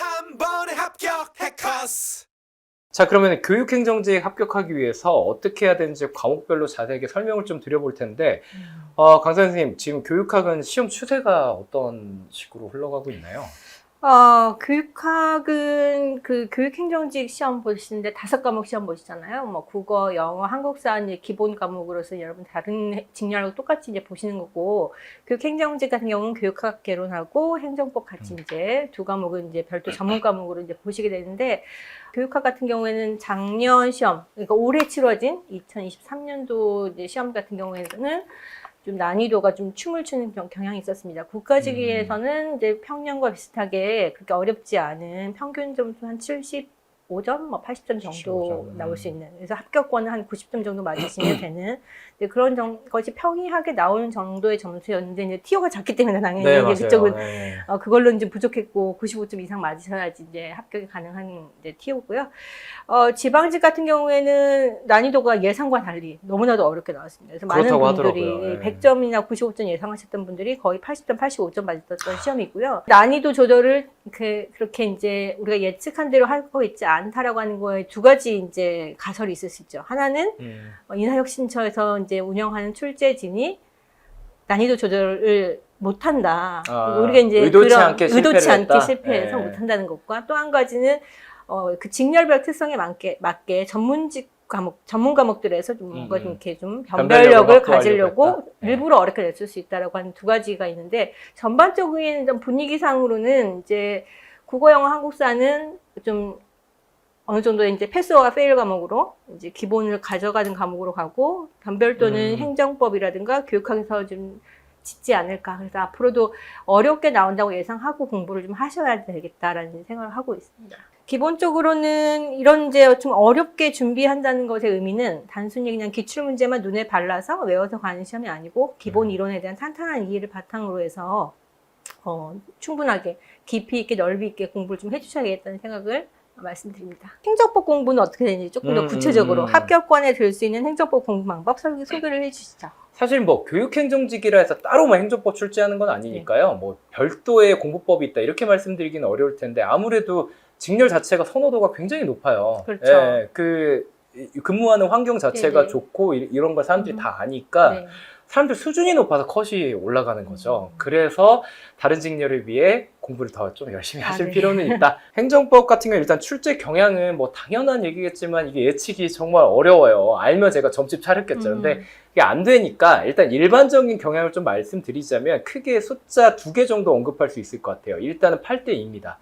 한 번에 합격 해커스. 자, 그러면 교육행정직 합격하기 위해서 어떻게 해야 되는지 과목별로 자세하게 설명을 좀 드려볼 텐데, 강사 선생님, 지금 교육학은 시험 추세가 어떤 식으로 흘러가고 있나요? 교육학은 그 교육행정직 시험 보시는데 5과목 시험 보시잖아요. 뭐 국어, 영어, 한국사 이제 기본 과목으로서 여러분 다른 직렬하고 똑같이 이제 보시는 거고, 교육행정직 같은 경우는 교육학 개론하고 행정법 같이 이제 두 과목은 이제 별도 전문 과목으로 이제 보시게 되는데, 교육학 같은 경우에는 작년 시험, 그러니까 올해 치러진 2023년도 이제 시험 같은 경우에는 좀 난이도가 좀 춤을 추는 경향이 있었습니다. 국가직위에서는 이제 평년과 비슷하게 그렇게 어렵지 않은 평균 점수 한 75점, 뭐 80점 정도 75점. 나올 수 있는. 그래서 합격권은 한 90점 정도 맞으시면 되는. 그런 것이 평이하게 나오는 정도의 점수였는데, 이제 티오가 작기 때문에 당연히 네, 이제 맞아요. 그쪽은 네. 그걸로 이제 부족했고 95점 이상 맞으셔야지 이제 합격이 가능한 이제 티오고요. 지방직 같은 경우에는 난이도가 예상과 달리 너무나도 어렵게 나왔습니다. 그래서 많은 분들이 하더라고요. 네. 100점이나 95점 예상하셨던 분들이 거의 80점, 85점 맞았던 시험이고요. 난이도 조절을 그렇게 이제 우리가 예측한 대로 하고 있지 않다라고 하는 거에 두 가지 이제 가설이 있을 수 있죠. 하나는 인하혁신처에서 이제 운영하는 출제진이 난이도 조절을 못한다. 우리가 이제 의도치 않게 실패해서 네. 못한다는 것과, 또 한 가지는 그 직렬별 특성에 맞게 전문 과목들에서 좀 뭔가 좀 이렇게 좀 변별력을 가지려고 일부러 어렵게 냈을 수 있다라고 하는 두 가지가 있는데, 전반적인 좀 분위기상으로는 이제 국어, 영어, 한국사는 좀 어느 정도 이제 패스와 페일 과목으로 이제 기본을 가져가는 과목으로 가고, 변별도는 행정법이라든가 교육학에서 좀 짓지 않을까. 그래서 앞으로도 어렵게 나온다고 예상하고 공부를 좀 하셔야 되겠다라는 생각을 하고 있습니다. 기본적으로는 이런 이제 좀 어렵게 준비한다는 것의 의미는 단순히 그냥 기출문제만 눈에 발라서 외워서 가는 시험이 아니고, 기본 이론에 대한 탄탄한 이해를 바탕으로 해서 충분하게 깊이 있게 넓이 있게 공부를 좀 해주셔야겠다는 생각을 말씀드립니다. 행정법 공부는 어떻게 되는지 조금 더 구체적으로 합격권에 들 수 있는 행정법 공부 방법 소개를 해주시죠. 사실 뭐 교육행정직이라 해서 따로 뭐 행정법 출제하는 건 아니니까요. 뭐 별도의 공부법이 있다 이렇게 말씀드리기는 어려울 텐데, 아무래도 직렬 자체가 선호도가 굉장히 높아요. 그렇죠. 예, 근무하는 환경 자체가 네네. 좋고 이런 걸 사람들이 다 아니까 네. 사람들 수준이 높아서 컷이 올라가는 거죠. 그래서 다른 직렬을 위해 공부를 더 좀 열심히 하실 네. 필요는 있다. 행정법 같은 경우 일단 출제 경향은 뭐 당연한 얘기겠지만 이게 예측이 정말 어려워요. 알면 제가 점집 차렸겠죠. 근데 이게 안 되니까 일단 일반적인 경향을 좀 말씀드리자면 크게 숫자 2개 정도 언급할 수 있을 것 같아요. 일단은 8대 2입니다.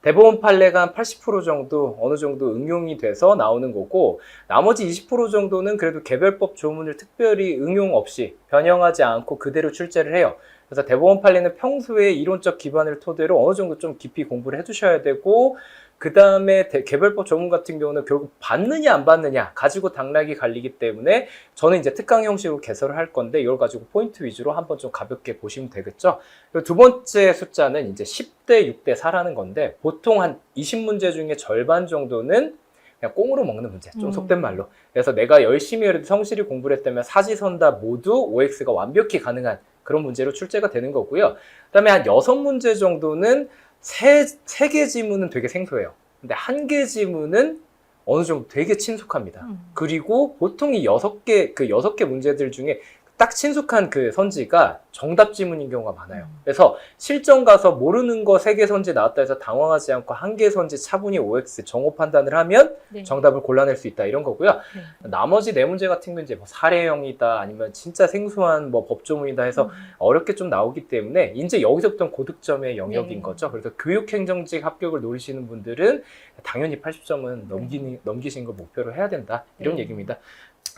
대법원 판례가 한 80% 정도 어느 정도 응용이 돼서 나오는 거고, 나머지 20% 정도는 그래도 개별법 조문을 특별히 응용 없이 변형하지 않고 그대로 출제를 해요. 그래서 대법원 판례는 평소에 이론적 기반을 토대로 어느 정도 좀 깊이 공부를 해두셔야 되고, 그 다음에 개별법 조문 같은 경우는 결국 받느냐 안 받느냐 가지고 당락이 갈리기 때문에 저는 이제 특강 형식으로 개설을 할 건데, 이걸 가지고 포인트 위주로 한번 좀 가볍게 보시면 되겠죠. 그리고 두 번째 숫자는 이제 10대 6대 4라는 건데, 보통 한 20문제 중에 절반 정도는 그냥 꽁으로 먹는 문제, 좀 속된 말로. 그래서 내가 열심히 해도 성실히 공부를 했다면 사지선다 모두 OX가 완벽히 가능한 그런 문제로 출제가 되는 거고요. 그 다음에 한 6문제 정도는 세 개 지문은 되게 생소해요. 근데 한 개 지문은 어느 정도 되게 친숙합니다. 그리고 보통 이 6개 문제들 중에 딱 친숙한 그 선지가 정답 지문인 경우가 많아요. 그래서 실전 가서 모르는 거 3개 선지 나왔다 해서 당황하지 않고 한 개 선지 차분히 OX 정오 판단을 하면 네. 정답을 골라낼 수 있다, 이런 거고요. 나머지 4문제 같은 경우는 이제 뭐 사례형이다 아니면 진짜 생소한 뭐 법조문이다 해서 어렵게 좀 나오기 때문에 이제 여기서부터 고득점의 영역인 거죠. 그래서 교육행정직 합격을 노리시는 분들은 당연히 80점은 넘기신 걸 목표로 해야 된다, 이런 얘기입니다.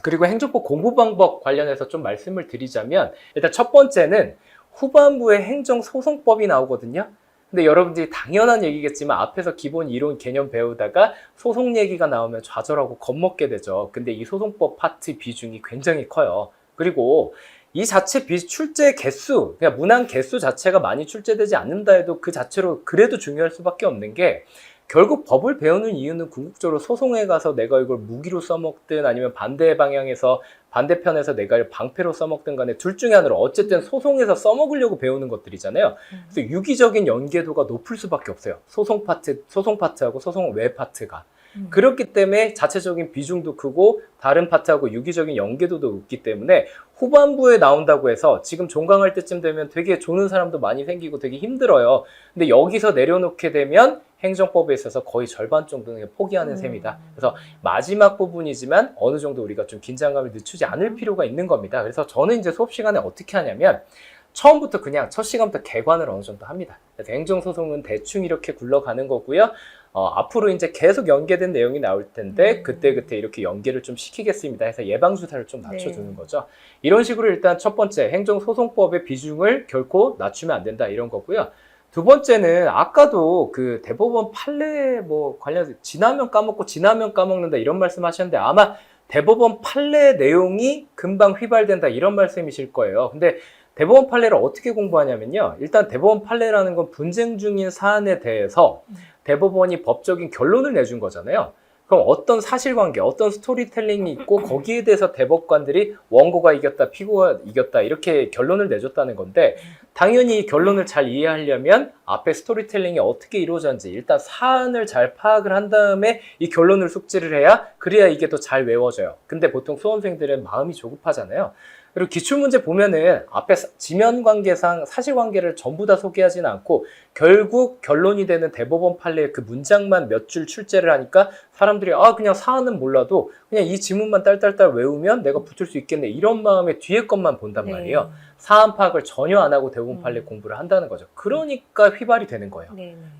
그리고 행정법 공부 방법 관련해서 좀 말씀을 드리자면, 일단 첫 번째는 후반부에 행정소송법이 나오거든요. 근데 여러분들이 당연한 얘기겠지만 앞에서 기본 이론 개념 배우다가 소송 얘기가 나오면 좌절하고 겁먹게 되죠. 근데 이 소송법 파트 비중이 굉장히 커요. 그리고 이 자체 출제 개수, 그냥 문항 개수 자체가 많이 출제되지 않는다 해도 그 자체로 그래도 중요할 수밖에 없는 게, 결국 법을 배우는 이유는 궁극적으로 소송에 가서 내가 이걸 무기로 써먹든 아니면 반대 방향에서 반대편에서 내가 방패로 써먹든 간에 둘 중에 하나로 어쨌든 소송에서 써먹으려고 배우는 것들이잖아요. 그래서 유기적인 연계도가 높을 수밖에 없어요. 소송 파트하고 소송 외 파트가. 그렇기 때문에 자체적인 비중도 크고 다른 파트하고 유기적인 연계도도 높기 때문에 후반부에 나온다고 해서 지금 종강할 때쯤 되면 되게 조는 사람도 많이 생기고 되게 힘들어요. 근데 여기서 내려놓게 되면 행정법에 있어서 거의 절반 정도는 포기하는 셈이다. 그래서 마지막 부분이지만 어느 정도 우리가 좀 긴장감을 늦추지 않을 필요가 있는 겁니다. 그래서 저는 이제 수업 시간에 어떻게 하냐면 처음부터 그냥 첫 시간부터 개관을 어느 정도 합니다. 그래서 행정소송은 대충 이렇게 굴러가는 거고요. 앞으로 이제 계속 연계된 내용이 나올 텐데 그때그때 이렇게 연계를 좀 시키겠습니다 해서 예방주사를 좀 낮춰주는 거죠. 이런 식으로 일단 첫 번째 행정소송법의 비중을 결코 낮추면 안 된다 이런 거고요. 두 번째는 아까도 그 대법원 판례 뭐 관련해서 지나면 까먹고 지나면 까먹는다 이런 말씀 하셨는데 아마 대법원 판례 내용이 금방 휘발된다 이런 말씀이실 거예요. 근데 대법원 판례를 어떻게 공부하냐면요. 일단 대법원 판례라는 건 분쟁 중인 사안에 대해서 대법원이 법적인 결론을 내준 거잖아요. 그럼 어떤 사실관계, 어떤 스토리텔링이 있고 거기에 대해서 대법관들이 원고가 이겼다, 피고가 이겼다 이렇게 결론을 내줬다는 건데 당연히 이 결론을 잘 이해하려면 앞에 스토리텔링이 어떻게 이루어졌는지 일단 사안을 잘 파악을 한 다음에 이 결론을 숙지를 해야 그래야 이게 더 잘 외워져요. 근데 보통 수험생들은 마음이 조급하잖아요. 그리고 기출문제 보면은 앞에 지면관계상 사실관계를 전부 다 소개하지는 않고 결국 결론이 되는 대법원 판례의 그 문장만 몇 줄 출제를 하니까 사람들이 그냥 사안은 몰라도 그냥 이 지문만 딸딸딸 외우면 내가 붙을 수 있겠네 이런 마음에 뒤에 것만 본단 말이에요. 사안 파악을 전혀 안 하고 대법원 판례 공부를 한다는 거죠. 그러니까 휘발이 되는 거예요.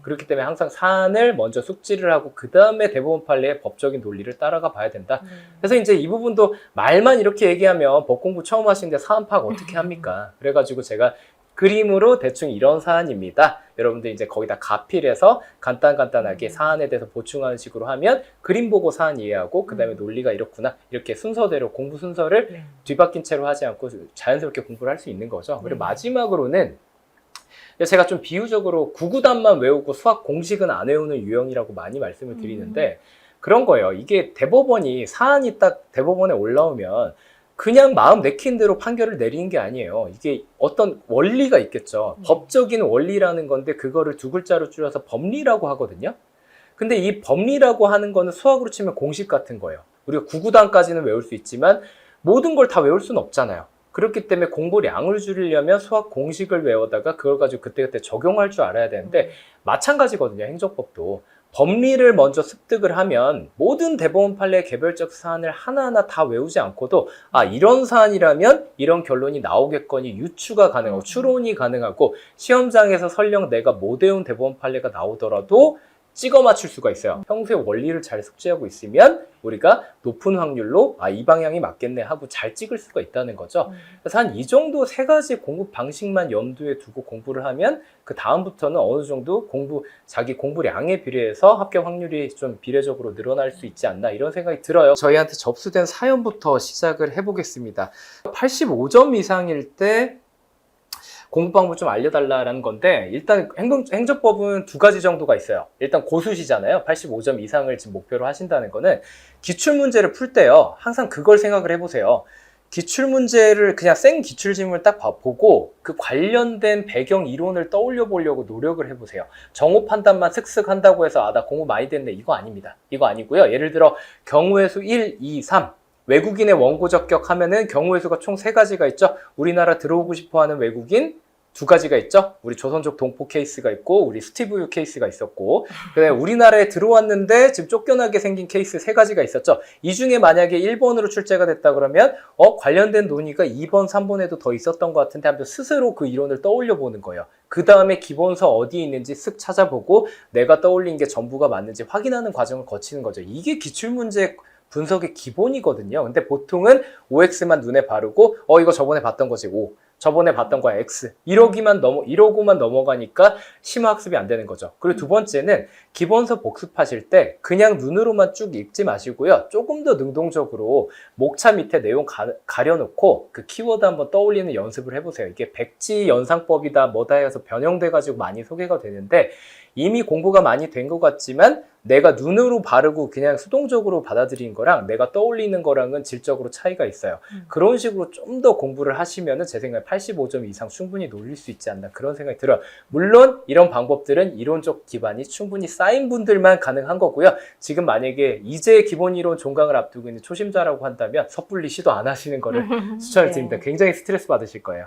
그렇기 때문에 항상 사안을 먼저 숙지를 하고 그 다음에 대법원 판례의 법적인 논리를 따라가 봐야 된다. 그래서 이제 이 부분도 말만 이렇게 얘기하면 법 공부 처음 하시는데 사안 파악 어떻게 합니까? 그래가지고 제가 그림으로 대충 이런 사안입니다. 여러분들 이제 거기다 가필해서 간단하게 사안에 대해서 보충하는 식으로 하면 그림 보고 사안 이해하고 그 다음에 논리가 이렇구나 이렇게 순서대로 공부 순서를 뒤바뀐 채로 하지 않고 자연스럽게 공부를 할 수 있는 거죠. 그리고 마지막으로는 제가 좀 비유적으로 구구단만 외우고 수학 공식은 안 외우는 유형이라고 많이 말씀을 드리는데 그런 거예요. 이게 대법원이 사안이 딱 대법원에 올라오면 그냥 마음 내킨 대로 판결을 내리는 게 아니에요. 이게 어떤 원리가 있겠죠. 법적인 원리라는 건데 그거를 두 글자로 줄여서 법리라고 하거든요. 근데 이 법리라고 하는 거는 수학으로 치면 공식 같은 거예요. 우리가 구구단까지는 외울 수 있지만 모든 걸 다 외울 수는 없잖아요. 그렇기 때문에 공부량을 줄이려면 수학 공식을 외우다가 그걸 가지고 그때그때 적용할 줄 알아야 되는데 마찬가지거든요. 행정법도. 법리를 먼저 습득을 하면 모든 대법원 판례의 개별적 사안을 하나하나 다 외우지 않고도 이런 사안이라면 이런 결론이 나오겠거니 유추가 가능하고 추론이 가능하고 시험장에서 설령 내가 못 외운 대법원 판례가 나오더라도 찍어 맞출 수가 있어요. 평소에 원리를 잘 숙지하고 있으면 우리가 높은 확률로 이 방향이 맞겠네 하고 잘 찍을 수가 있다는 거죠. 그래서 한 이 정도 세 가지 공부 방식만 염두에 두고 공부를 하면 그 다음부터는 어느 정도 자기 공부량에 비례해서 합격 확률이 좀 비례적으로 늘어날 수 있지 않나 이런 생각이 들어요. 저희한테 접수된 사연부터 시작을 해보겠습니다. 85점 이상일 때 공부 방법 좀 알려달라는 건데 일단 행정법은 두 가지 정도가 있어요. 일단 고수시잖아요. 85점 이상을 지금 목표로 하신다는 거는 기출문제를 풀 때요. 항상 그걸 생각을 해보세요. 기출문제를 그냥 생 기출지문을 딱 보고 그 관련된 배경 이론을 떠올려 보려고 노력을 해보세요. 정오 판단만 슥슥 한다고 해서 나 공부 많이 됐네 이거 아닙니다. 이거 아니고요. 예를 들어 경우의 수 1, 2, 3 외국인의 원고 적격하면은 경우의 수가 총 3가지가 있죠. 우리나라 들어오고 싶어하는 외국인 2가지가 있죠. 우리 조선족 동포 케이스가 있고 우리 스티브 유 케이스가 있었고 그다음에 우리나라에 들어왔는데 지금 쫓겨나게 생긴 케이스 3가지가 있었죠. 이 중에 만약에 1번으로 출제가 됐다 그러면 관련된 논의가 2번, 3번에도 더 있었던 것 같은데 한번 스스로 그 이론을 떠올려 보는 거예요. 그 다음에 기본서 어디에 있는지 쓱 찾아보고 내가 떠올린 게 전부가 맞는지 확인하는 과정을 거치는 거죠. 이게 기출문제 분석의 기본이거든요. 근데 보통은 OX만 눈에 바르고 이거 저번에 봤던 거지 O, 저번에 봤던 거야 X 이러고만 넘어가니까 심화학습이 안 되는 거죠. 그리고 두 번째는 기본서 복습하실 때 그냥 눈으로만 쭉 읽지 마시고요. 조금 더 능동적으로 목차 밑에 내용 가려놓고 그 키워드 한번 떠올리는 연습을 해보세요. 이게 백지 연상법이다 뭐다 해서 변형돼가지고 많이 소개가 되는데 이미 공부가 많이 된 것 같지만 내가 눈으로 바르고 그냥 수동적으로 받아들인 거랑 내가 떠올리는 거랑은 질적으로 차이가 있어요. 그런 식으로 좀 더 공부를 하시면은 제 생각에 85점 이상 충분히 놀릴 수 있지 않나 그런 생각이 들어요. 물론 이런 방법들은 이론적 기반이 충분히 쌓인 분들만 가능한 거고요. 지금 만약에 이제 기본 이론 종강을 앞두고 있는 초심자라고 한다면 섣불리 시도 안 하시는 거를 추천을 드립니다. 굉장히 스트레스 받으실 거예요.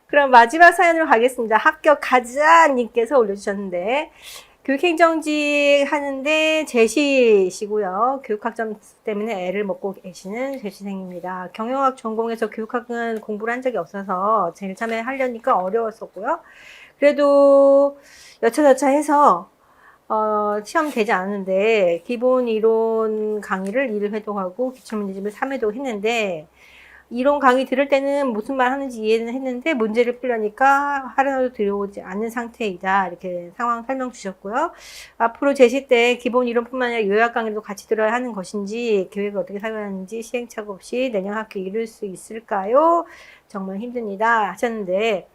그럼 마지막 사연으로 가겠습니다. 합격 가자님께서 올려주셨는데 교육행정직 하는데 재시시고요. 교육학점 때문에 애를 먹고 계시는 재시생입니다. 경영학 전공에서 교육학은 공부를 한 적이 없어서 제일 처음에 하려니까 어려웠었고요. 그래도 여차저차 해서 시험 되지 않았는데 기본 이론 강의를 1회도 하고 기출문제집을 3회도 했는데 이론 강의 들을 때는 무슨 말 하는지 이해는 했는데 문제를 풀려니까 하루도 들어오지 않는 상태이다. 이렇게 상황 설명 주셨고요. 앞으로 제시 때 기본 이론뿐만 아니라 요약 강의도 같이 들어야 하는 것인지 계획을 어떻게 세워야하는지 시행착오 없이 내년 학기 이룰 수 있을까요? 정말 힘듭니다 하셨는데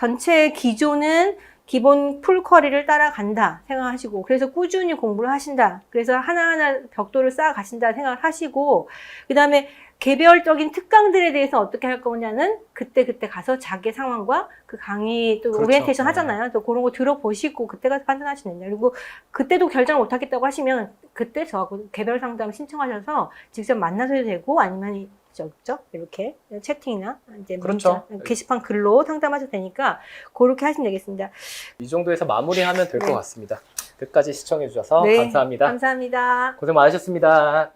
전체 기조는 기본 풀커리를 따라간다 생각하시고 그래서 꾸준히 공부를 하신다. 그래서 하나하나 벽돌을 쌓아 가신다 생각을 하시고 그 다음에 개별적인 특강들에 대해서 어떻게 할 거냐는 그때 가서 자기 상황과 그 강의 또 그렇죠. 오리엔테이션 하잖아요. 또 그런 거 들어보시고 그때 가서 판단하시면 된다. 그리고 그때도 결정을 못 하겠다고 하시면 그때 저하고 개별 상담 신청하셔서 직접 만나서 해도 되고 아니면 이렇게 채팅이나 이제 그렇죠. 문자, 게시판 글로 상담하셔도 되니까 그렇게 하시면 되겠습니다. 이 정도에서 마무리하면 될 것 같습니다. 끝까지 시청해 주셔서 네, 감사합니다. 감사합니다. 고생 많으셨습니다.